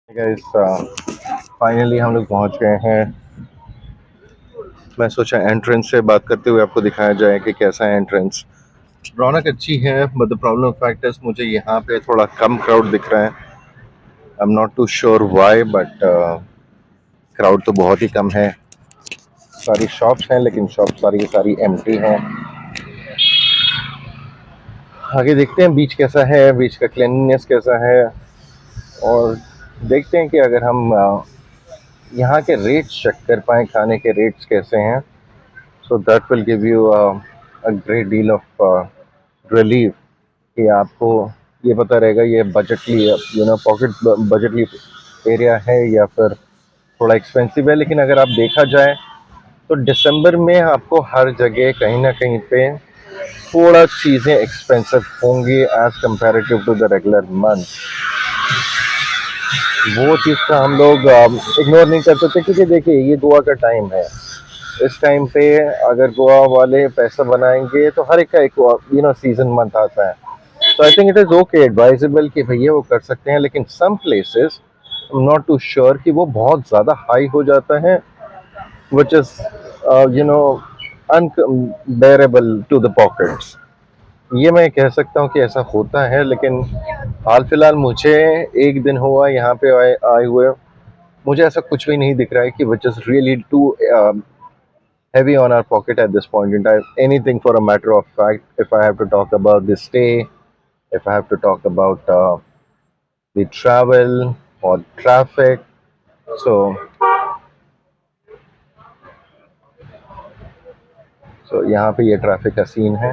Guys finally हम लोग पहुंच गए हैं। मैं सोचा एंट्रेंस से बात करते हुए आपको दिखाया जाए कि कैसा है एंट्रेंस। रौनक अच्छी है but the problem fact is मुझे यहाँ पे थोड़ा कम क्राउड दिख रहा है। I am not too sure why but crowd तो बहुत ही कम है। सारी शॉप्स हैं लेकिन शॉप सारी की सारी एम्प्टी हैं। आगे देखते हैं बीच कैसा है, बीच का क्लीनलीनेस कैसा है, और देखते हैं कि अगर हम यहाँ के रेट्स चेक कर पाएँ, खाने के रेट्स कैसे हैं। So that will give you a great deal of relief कि आपको ये पता रहेगा ये बजटली पॉकेट बजटली एरिया है या फिर थोड़ा एक्सपेंसिव है। लेकिन अगर आप देखा जाए तो दिसंबर में आपको हर जगह कहीं ना कहीं पे थोड़ा चीज़ें एक्सपेंसिव होंगी as comparative to the regular month. वो चीज़ का हम लोग इग्नोर नहीं कर सकते क्योंकि देखिए ये गोवा का टाइम है। इस टाइम पे अगर गोवा वाले पैसा बनाएंगे तो हर एक का एक सीजन मंथ आता है। तो I think it is okay advisable कि भैया वो कर सकते हैं। लेकिन some places I am not too sure कि वो बहुत ज़्यादा हाई हो जाता है which is unbearable to the pockets. ये मैं कह सकता हूँ कि ऐसा होता है। लेकिन हाल फिलहाल मुझे एक दिन हुआ यहाँ पे आए हुए, मुझे ऐसा कुछ भी नहीं दिख रहा है कि which is really too heavy on our pocket at this point in time. Anything for a matter of fact, if I have to talk about the stay, if I have to talk about the travel or traffic, so यहाँ पे ये traffic का scene है।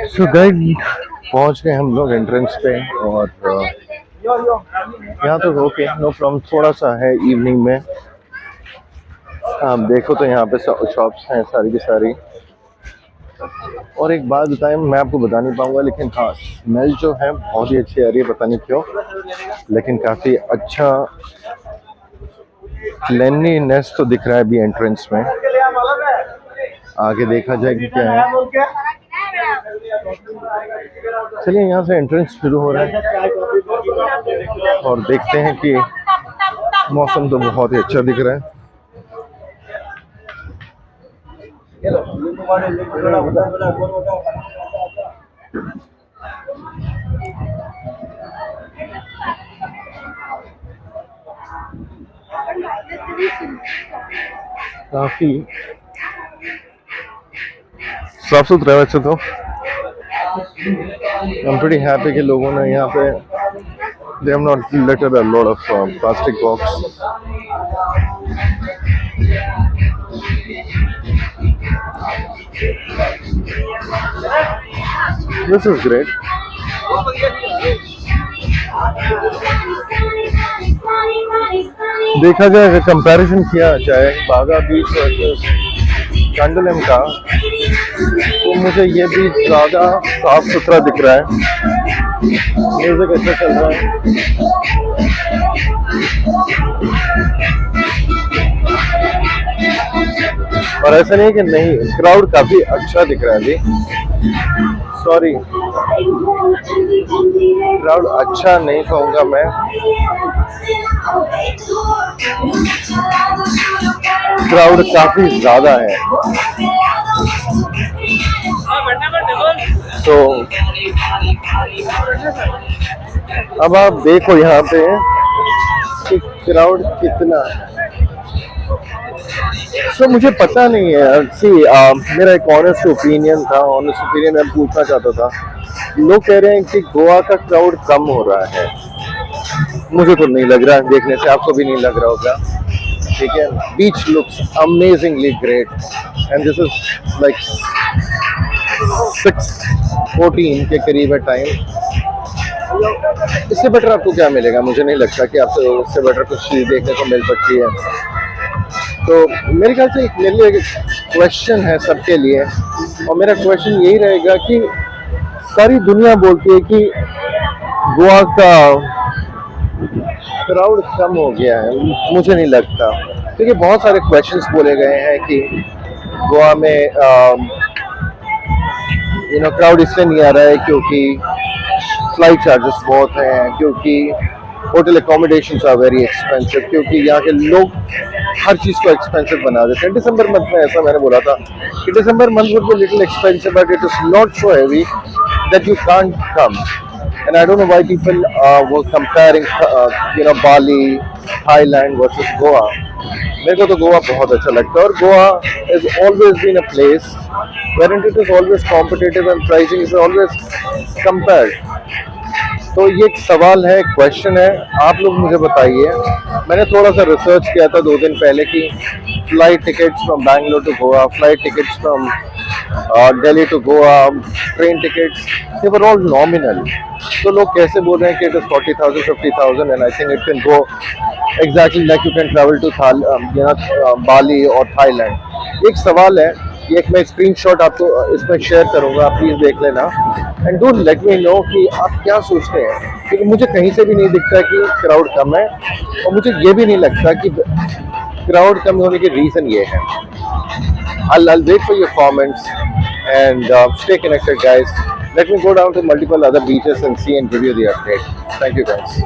So guide पहुंच गए हम लोग entrance पे, और यहाँ तो ओके नो प्रॉब्लम। थोड़ा सा है इवनिंग में, आप देखो तो यहाँ पे शॉप्स हैं सारी की सारी। और एक बात बताएं, मैं आपको बता नहीं पाऊंगा लेकिन हाँ स्मेल जो है बहुत ही अच्छी आ रही है, पता नहीं क्यों, लेकिन काफ़ी अच्छा क्लीनलीनेस तो दिख रहा है अभी एंट्रेंस में। आगे देखा जाए कि क्या है। चलिए यहाँ से एंट्रेंस शुरू हो रहा है और देखते हैं कि मौसम तो बहुत ही अच्छा दिख रहा है। काफी साफ सुथरा है वैसे तो। आई एम प्रीटी हैप्पी कि लोगों ने यहाँ पे they have not littered a lot of plastic box. This is great. देखा जाए अगर कंपैरिजन किया जाए बागा बीच वर्सेस कैंडलम का, तो मुझे ये बीच ज़्यादा साफ सुथरा दिख रहा है। म्यूजिक अच्छा चल रहा है। और ऐसा नहीं कि नहीं, क्राउड काफी अच्छा दिख रहा है अभी। सॉरी, क्राउड अच्छा नहीं कहूँगा मैं, क्राउड काफी ज्यादा है। तो अब आप देखो यहाँ पे कि क्राउड कितना है। मुझे पता नहीं है। मेरा एक ऑनेस्ट ओपिनियन था, ऑनेस्ट ओपिनियन मैं पूछना चाहता था। लोग कह रहे हैं कि गोवा का क्राउड कम हो रहा है, मुझे तो नहीं लग रहा है, देखने से आपको भी नहीं लग रहा होगा। ठीक है, beach looks amazingly great and this is like 6:14 के करीब है टाइम। इससे बेटर आपको क्या मिलेगा? मुझे नहीं लगता कि आपको इससे बेटर कुछ चीज़ देखने को मिल सकती है। तो मेरे ख्याल से मेरे लिए एक क्वेश्चन है सबके लिए, और मेरा क्वेश्चन यही रहेगा कि सारी दुनिया बोलती है कि गोवा का क्राउड कम हो गया है। मुझे नहीं लगता, क्योंकि बहुत सारे क्वेश्चंस बोले गए हैं कि गोवा में क्राउड इसलिए नहीं आ रहा है क्योंकि फ्लाइट चार्जेस बहुत हैं, क्योंकि hotel accommodations are very expensive, क्योंकि यहाँ के लोग हर चीज़ को एक्सपेंसिव बना देते हैं। दिसंबर मंथ में ऐसा मैंने बोला था कि December month would be little expensive, but it is not so heavy that you can't come. And I don't know why people were comparing, Bali, Thailand versus Goa. मेरे को तो गोवा बहुत अच्छा लगता है, और Goa has always been a place wherein it is always competitive and pricing is always compared. तो ये एक सवाल है, क्वेश्चन है, आप लोग मुझे बताइए। मैंने थोड़ा सा रिसर्च किया था 2 दिन पहले कि flight tickets from Bangalore to Goa, flight tickets from Delhi to Goa, train tickets, they were all nominal. तो लोग कैसे बोल रहे हैं कि it is 40,000 50,000, and I think it can go exactly like you can travel to Bali और थाईलैंड। एक सवाल है, ये एक मैं स्क्रीनशॉट आपको इसमें शेयर करूंगा, आप प्लीज देख लेना, and don't let me know कि आप क्या सोचते हैं, क्योंकि मुझे कहीं से भी नहीं दिखता कि क्राउड कम है, और मुझे ये भी नहीं लगता कि क्राउड कम होने की रीज़न ये है। I'll wait for your comments, and stay connected, guys. Let me go down to multiple other beaches and see and give you the update. Thank you, guys.